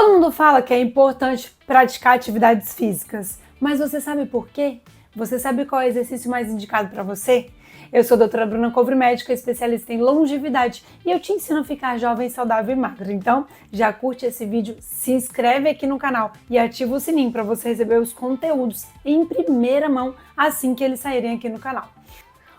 Todo mundo fala que é importante praticar atividades físicas, mas você sabe por quê? Você sabe qual é o exercício mais indicado para você? Eu sou a doutora Bruna Couvre, médica especialista em longevidade, e eu te ensino a ficar jovem, saudável e magra. Então, já curte esse vídeo, se inscreve aqui no canal e ativa o sininho para você receber os conteúdos em primeira mão assim que eles saírem aqui no canal.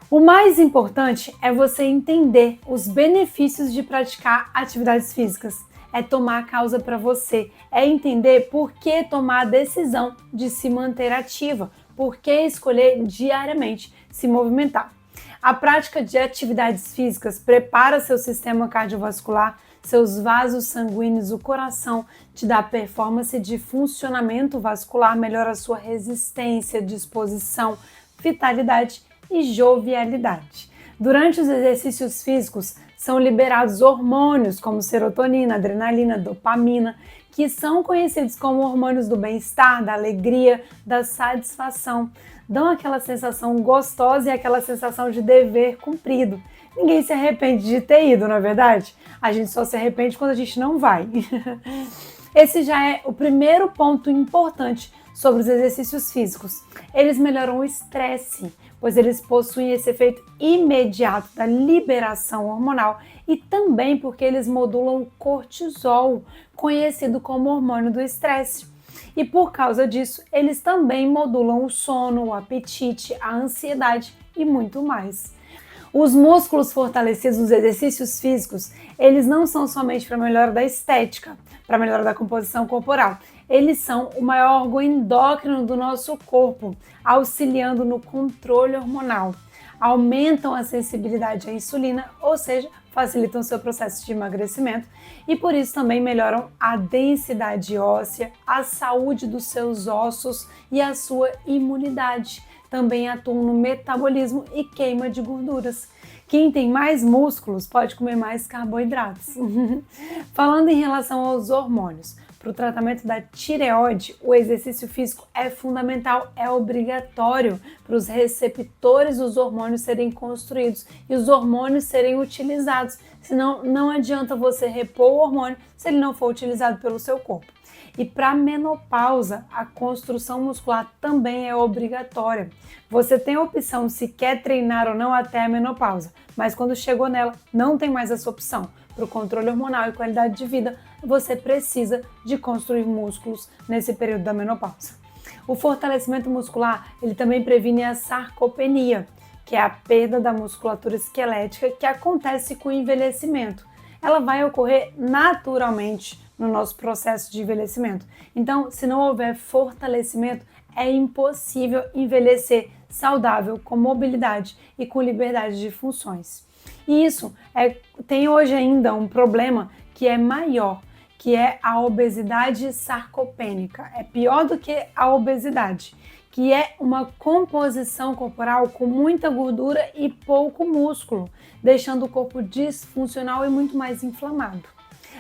O mais importante é você entender os benefícios de praticar atividades físicas. É tomar a causa para você, é entender por que tomar a decisão de se manter ativa, por que escolher diariamente se movimentar. A prática de atividades físicas prepara seu sistema cardiovascular, seus vasos sanguíneos, o coração, te dá performance de funcionamento vascular, melhora a sua resistência, disposição, vitalidade e jovialidade. Durante os exercícios físicos, são liberados hormônios como serotonina, adrenalina, dopamina, que são conhecidos como hormônios do bem-estar, da alegria, da satisfação. Dão aquela sensação gostosa e aquela sensação de dever cumprido. Ninguém se arrepende de ter ido, não é verdade? A gente só se arrepende quando a gente não vai. Esse já é o primeiro ponto importante sobre os exercícios físicos. Eles melhoram o estresse, pois eles possuem esse efeito imediato da liberação hormonal e também porque eles modulam o cortisol, conhecido como hormônio do estresse. E por causa disso, eles também modulam o sono, o apetite, a ansiedade e muito mais. Os músculos fortalecidos nos exercícios físicos, eles não são somente para melhora da estética, para melhora da composição corporal. Eles são o maior órgão endócrino do nosso corpo, auxiliando no controle hormonal. Aumentam a sensibilidade à insulina, ou seja, facilitam o seu processo de emagrecimento e por isso também melhoram a densidade óssea, a saúde dos seus ossos e a sua imunidade. Também atuam no metabolismo e queima de gorduras. Quem tem mais músculos pode comer mais carboidratos. Falando em relação aos hormônios, para o tratamento da tireoide, o exercício físico é fundamental, é obrigatório para os receptores dos hormônios serem construídos e os hormônios serem utilizados. Senão, não adianta você repor o hormônio se ele não for utilizado pelo seu corpo. E para a menopausa, a construção muscular também é obrigatória. Você tem a opção se quer treinar ou não até a menopausa, mas quando chegou nela, não tem mais essa opção. Para o controle hormonal e qualidade de vida, você precisa de construir músculos nesse período da menopausa. O fortalecimento muscular, ele também previne a sarcopenia, que é a perda da musculatura esquelética que acontece com o envelhecimento. Ela vai ocorrer naturalmente no nosso processo de envelhecimento. Então, se não houver fortalecimento, é impossível envelhecer saudável, com mobilidade e com liberdade de funções. E isso tem hoje ainda um problema que é maior, que é a obesidade sarcopênica. É pior do que a obesidade, que é uma composição corporal com muita gordura e pouco músculo, deixando o corpo disfuncional e muito mais inflamado.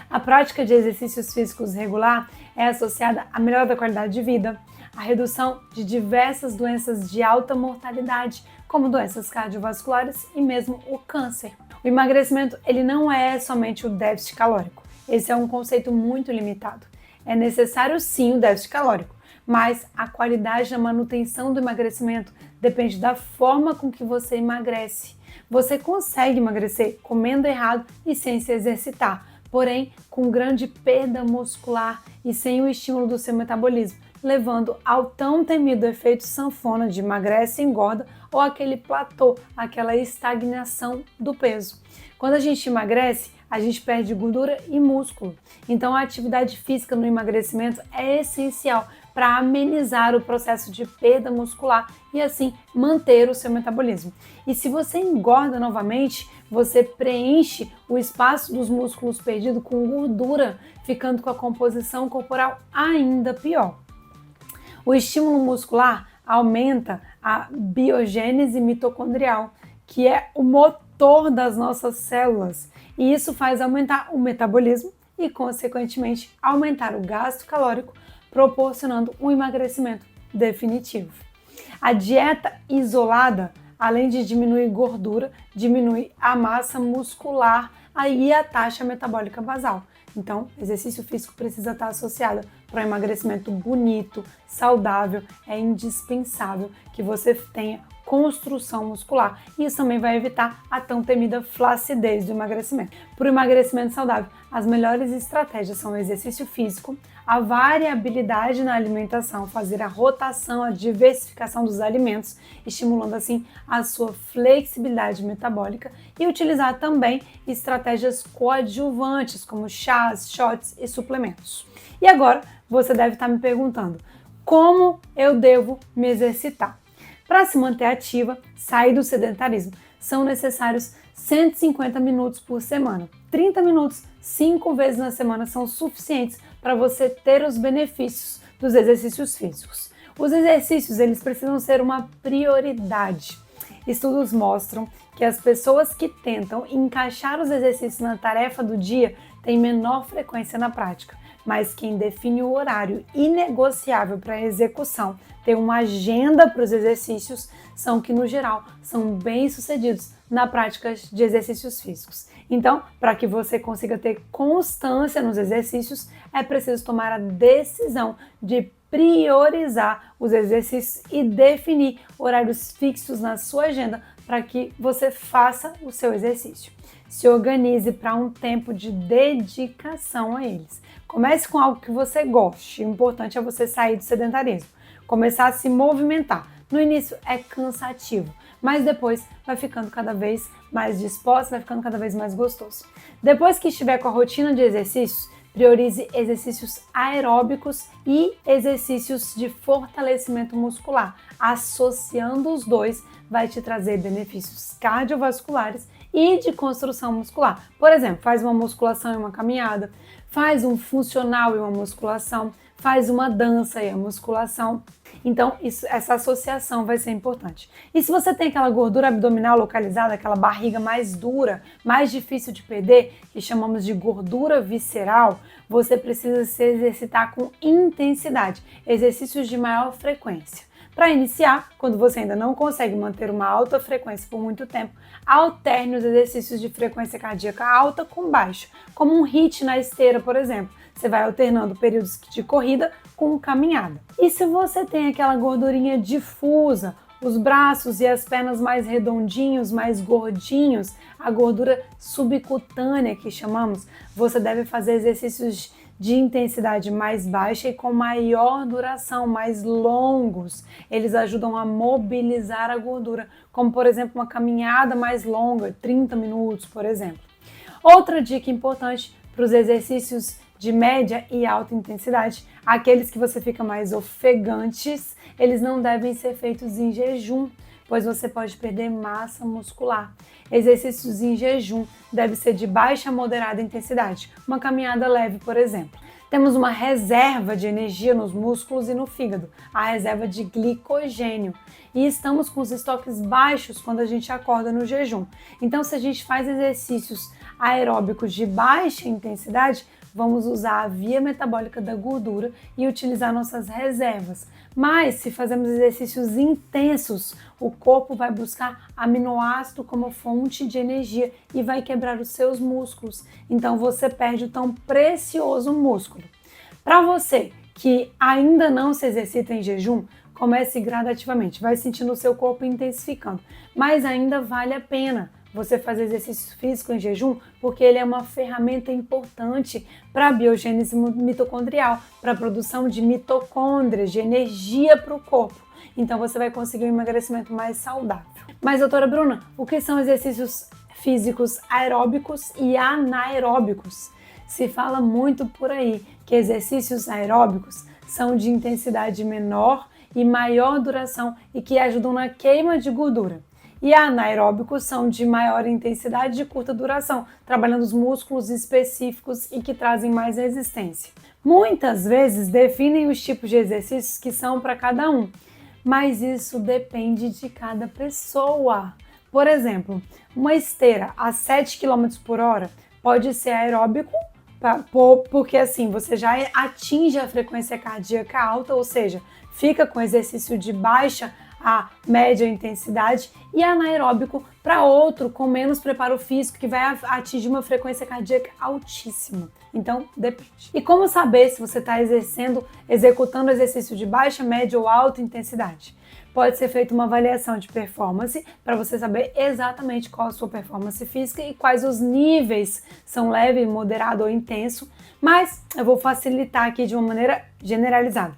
A prática de exercícios físicos regular é associada à melhora da qualidade de vida, à redução de diversas doenças de alta mortalidade, como doenças cardiovasculares e mesmo o câncer. O emagrecimento, ele não é somente o déficit calórico. Esse é um conceito muito limitado. É necessário sim o déficit calórico, mas a qualidade da manutenção do emagrecimento depende da forma com que você emagrece. Você consegue emagrecer comendo errado e sem se exercitar, porém com grande perda muscular e sem o estímulo do seu metabolismo, levando ao tão temido efeito sanfona de emagrece e engorda ou aquele platô, aquela estagnação do peso. Quando a gente emagrece, a gente perde gordura e músculo. Então a atividade física no emagrecimento é essencial para amenizar o processo de perda muscular e assim manter o seu metabolismo. E se você engorda novamente, você preenche o espaço dos músculos perdido com gordura, ficando com a composição corporal ainda pior. O estímulo muscular aumenta a biogênese mitocondrial, que é o motor das nossas células, e isso faz aumentar o metabolismo e, consequentemente, aumentar o gasto calórico, proporcionando um emagrecimento definitivo. A dieta isolada, além de diminuir gordura, diminui a massa muscular e a taxa metabólica basal, Então, exercício físico precisa estar associado para um emagrecimento bonito, saudável. É indispensável que você tenha construção muscular. E isso também vai evitar a tão temida flacidez do emagrecimento. Para o emagrecimento saudável, as melhores estratégias são o exercício físico, a variabilidade na alimentação, fazer a rotação, a diversificação dos alimentos, estimulando assim a sua flexibilidade metabólica, e utilizar também estratégias coadjuvantes, como chás, shots e suplementos. E agora você deve estar me perguntando: como eu devo me exercitar? Para se manter ativa, sair do sedentarismo, são necessários 150 minutos por semana. 30 minutos, 5 vezes na semana são suficientes para você ter os benefícios dos exercícios físicos. Os exercícios, eles precisam ser uma prioridade. Estudos mostram que as pessoas que tentam encaixar os exercícios na tarefa do dia têm menor frequência na prática, mas quem define o horário inegociável para a execução, ter uma agenda para os exercícios, são que, no geral, são bem-sucedidos na prática de exercícios físicos. Então, para que você consiga ter constância nos exercícios, é preciso tomar a decisão de priorizar os exercícios e definir horários fixos na sua agenda para que você faça o seu exercício. Se organize para um tempo de dedicação a eles. Comece com algo que você goste. O importante é você sair do sedentarismo, começar a se movimentar. No início é cansativo, mas depois vai ficando cada vez mais disposto, vai ficando cada vez mais gostoso. Depois que estiver com a rotina de exercícios, priorize exercícios aeróbicos e exercícios de fortalecimento muscular. Associando os dois vai te trazer benefícios cardiovasculares e de construção muscular. Por exemplo, faz uma musculação e uma caminhada, faz um funcional e uma musculação, faz uma dança e a musculação. Então, essa associação vai ser importante. E se você tem aquela gordura abdominal localizada, aquela barriga mais dura, mais difícil de perder, que chamamos de gordura visceral, você precisa se exercitar com intensidade, exercícios de maior frequência. Para iniciar, quando você ainda não consegue manter uma alta frequência por muito tempo, alterne os exercícios de frequência cardíaca alta com baixa, como um HIIT na esteira, por exemplo. Você vai alternando períodos de corrida com caminhada. E se você tem aquela gordurinha difusa, os braços e as pernas mais redondinhos, mais gordinhos, a gordura subcutânea que chamamos, você deve fazer exercícios de intensidade mais baixa e com maior duração, mais longos. Eles ajudam a mobilizar a gordura, como por exemplo uma caminhada mais longa, 30 minutos, por exemplo. Outra dica importante para os exercícios de média e alta intensidade, aqueles que você fica mais ofegantes, eles não devem ser feitos em jejum, pois você pode perder massa muscular. Exercícios em jejum devem ser de baixa a moderada intensidade, uma caminhada leve, por exemplo. Temos uma reserva de energia nos músculos e no fígado, a reserva de glicogênio. E estamos com os estoques baixos quando a gente acorda no jejum. Então, se a gente faz exercícios aeróbicos de baixa intensidade, vamos usar a via metabólica da gordura e utilizar nossas reservas. Mas se fazemos exercícios intensos, o corpo vai buscar aminoácido como fonte de energia e vai quebrar os seus músculos. Então você perde o tão precioso músculo. Para você que ainda não se exercita em jejum, comece gradativamente, vai sentindo o seu corpo intensificando, mas ainda vale a pena você fazer exercício físico em jejum, porque ele é uma ferramenta importante para a biogênese mitocondrial, para a produção de mitocôndrias, de energia para o corpo. Então você vai conseguir um emagrecimento mais saudável. Mas, doutora Bruna, o que são exercícios físicos aeróbicos e anaeróbicos? Se fala muito por aí que exercícios aeróbicos são de intensidade menor e maior duração e que ajudam na queima de gordura. E anaeróbicos são de maior intensidade e de curta duração, trabalhando os músculos específicos e que trazem mais resistência. Muitas vezes definem os tipos de exercícios que são para cada um, mas isso depende de cada pessoa. Por exemplo, uma esteira a 7 km por hora pode ser aeróbico, porque assim você já atinge a frequência cardíaca alta, ou seja, fica com exercício de baixa a média intensidade, e anaeróbico para outro com menos preparo físico que vai atingir uma frequência cardíaca altíssima. Então, depende. E como saber se você está executando exercício de baixa, média ou alta intensidade? Pode ser feita uma avaliação de performance para você saber exatamente qual a sua performance física e quais os níveis são leve, moderado ou intenso, mas eu vou facilitar aqui de uma maneira generalizada.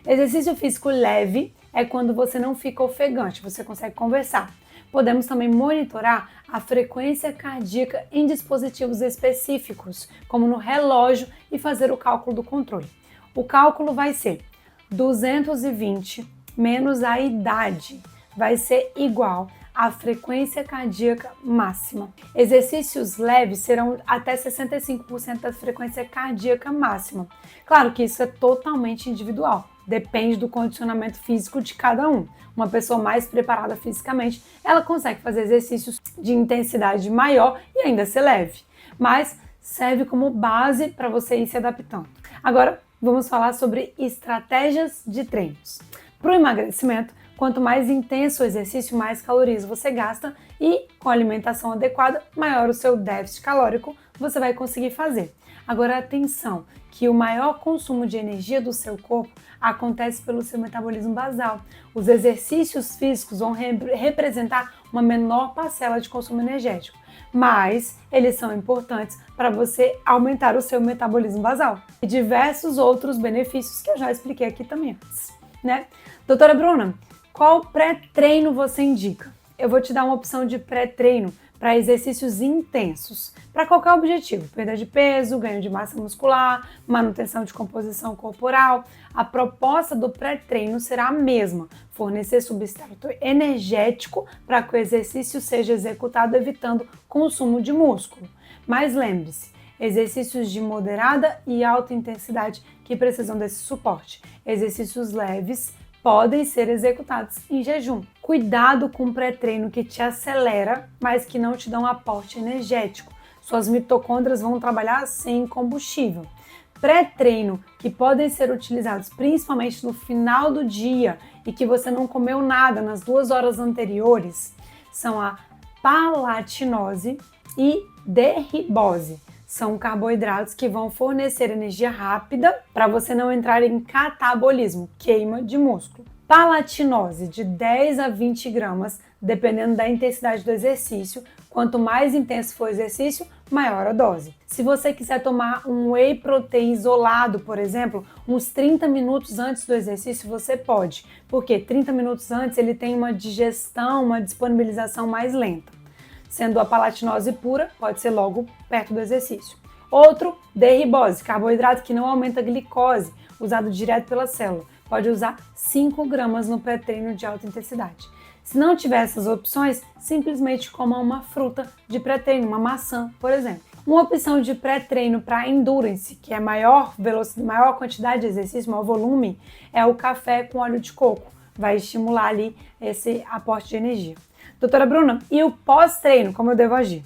Exercício físico leve é quando você não fica ofegante, você consegue conversar. Podemos também monitorar a frequência cardíaca em dispositivos específicos, como no relógio, e fazer o cálculo do controle. O cálculo vai ser 220 menos a idade, vai ser igual à frequência cardíaca máxima. Exercícios leves serão até 65% da frequência cardíaca máxima. Claro que isso é totalmente individual, depende do condicionamento físico de cada um. Uma pessoa mais preparada fisicamente, ela consegue fazer exercícios de intensidade maior e ainda ser leve, mas serve como base para você ir se adaptando. Agora, vamos falar sobre estratégias de treinos. Para o emagrecimento, quanto mais intenso o exercício, mais calorias você gasta e, com alimentação adequada, maior o seu déficit calórico você vai conseguir fazer. Agora, atenção, que o maior consumo de energia do seu corpo acontece pelo seu metabolismo basal. Os exercícios físicos vão representar uma menor parcela de consumo energético, mas eles são importantes para você aumentar o seu metabolismo basal e diversos outros benefícios que eu já expliquei aqui também antes, né? Doutora Bruna, qual pré-treino você indica? Eu vou te dar uma opção de pré-treino para exercícios intensos, para qualquer objetivo, perda de peso, ganho de massa muscular, manutenção de composição corporal. A proposta do pré-treino será a mesma, fornecer substrato energético para que o exercício seja executado evitando consumo de músculo. Mas lembre-se, exercícios de moderada e alta intensidade que precisam desse suporte. Exercícios leves podem ser executados em jejum. Cuidado com o pré-treino que te acelera, mas que não te dá um aporte energético. Suas mitocôndrias vão trabalhar sem combustível. Pré-treino que podem ser utilizados principalmente no final do dia e que você não comeu nada nas 2 horas anteriores são a palatinose e derribose. São carboidratos que vão fornecer energia rápida para você não entrar em catabolismo, queima de músculo. Palatinose de 10 a 20 gramas, dependendo da intensidade do exercício. Quanto mais intenso for o exercício, maior a dose. Se você quiser tomar um whey protein isolado, por exemplo, uns 30 minutos antes do exercício, você pode. Porque 30 minutos antes ele tem uma digestão, uma disponibilização mais lenta. Sendo a palatinose pura, pode ser logo perto do exercício. Outro, derribose, carboidrato que não aumenta a glicose, usado direto pela célula. Pode usar 5 gramas no pré-treino de alta intensidade. Se não tiver essas opções, simplesmente coma uma fruta de pré-treino, uma maçã, por exemplo. Uma opção de pré-treino para endurance, que é maior quantidade de exercício, maior volume, é o café com óleo de coco. Vai estimular ali esse aporte de energia. Doutora Bruna, e o pós-treino, como eu devo agir?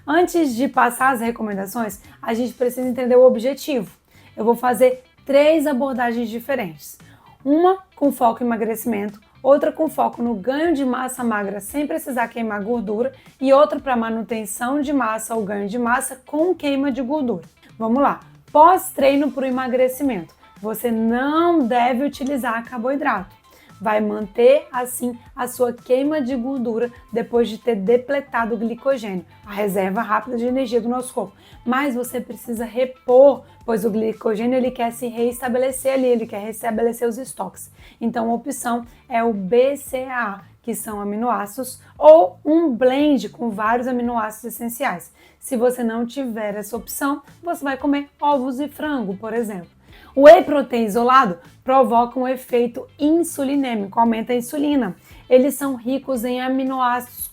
Antes de passar as recomendações, a gente precisa entender o objetivo. Eu vou fazer 3 abordagens diferentes. Uma com foco em emagrecimento, outra com foco no ganho de massa magra sem precisar queimar gordura e outra para manutenção de massa ou ganho de massa com queima de gordura. Vamos lá. Pós-treino para o emagrecimento. Você não deve utilizar carboidrato. Vai manter, assim, a sua queima de gordura depois de ter depletado o glicogênio, a reserva rápida de energia do nosso corpo. Mas você precisa repor, pois o glicogênio ele quer se reestabelecer ali, ele quer restabelecer os estoques. Então a opção é o BCAA, que são aminoácidos, ou um blend com vários aminoácidos essenciais. Se você não tiver essa opção, você vai comer ovos e frango, por exemplo. O whey protein isolado provoca um efeito insulinêmico, aumenta a insulina. Eles são ricos em aminoácidos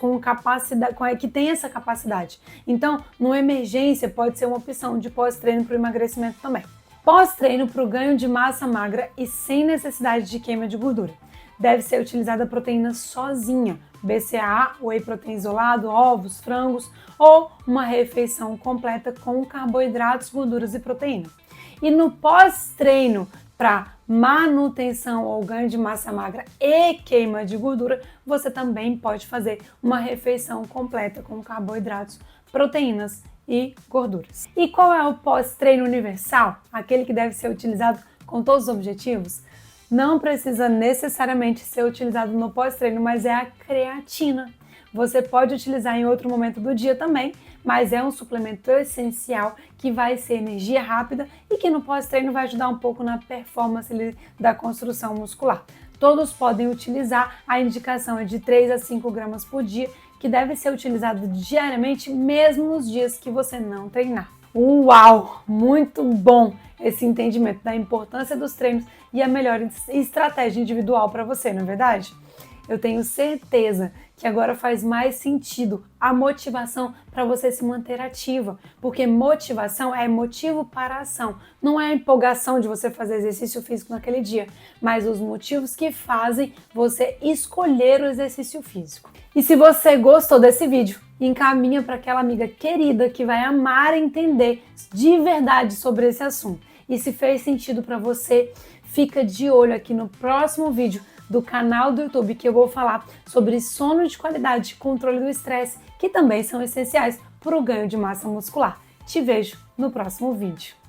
que têm essa capacidade. Então, numa emergência, pode ser uma opção de pós-treino para o emagrecimento também. Pós-treino para o ganho de massa magra e sem necessidade de queima de gordura. Deve ser utilizada a proteína sozinha, BCAA, whey protein isolado, ovos, frangos ou uma refeição completa com carboidratos, gorduras e proteína. E no pós-treino para manutenção ou ganho de massa magra e queima de gordura, você também pode fazer uma refeição completa com carboidratos, proteínas e gorduras. E qual é o pós-treino universal? Aquele que deve ser utilizado com todos os objetivos? Não precisa necessariamente ser utilizado no pós-treino, mas é a creatina. Você pode utilizar em outro momento do dia também, mas é um suplemento essencial que vai ser energia rápida e que no pós-treino vai ajudar um pouco na performance da construção muscular. Todos podem utilizar, a indicação é de 3 a 5 gramas por dia, que deve ser utilizado diariamente, mesmo nos dias que você não treinar. Uau! Muito bom esse entendimento da importância dos treinos e a melhor estratégia individual para você, não é verdade? Eu tenho certeza que agora faz mais sentido a motivação para você se manter ativa, porque motivação é motivo para a ação, não é a empolgação de você fazer exercício físico naquele dia, mas os motivos que fazem você escolher o exercício físico. E se você gostou desse vídeo, encaminha para aquela amiga querida que vai amar entender de verdade sobre esse assunto. E se fez sentido para você, fica de olho aqui no próximo vídeo do canal do YouTube, que eu vou falar sobre sono de qualidade e controle do estresse, que também são essenciais para o ganho de massa muscular. Te vejo no próximo vídeo.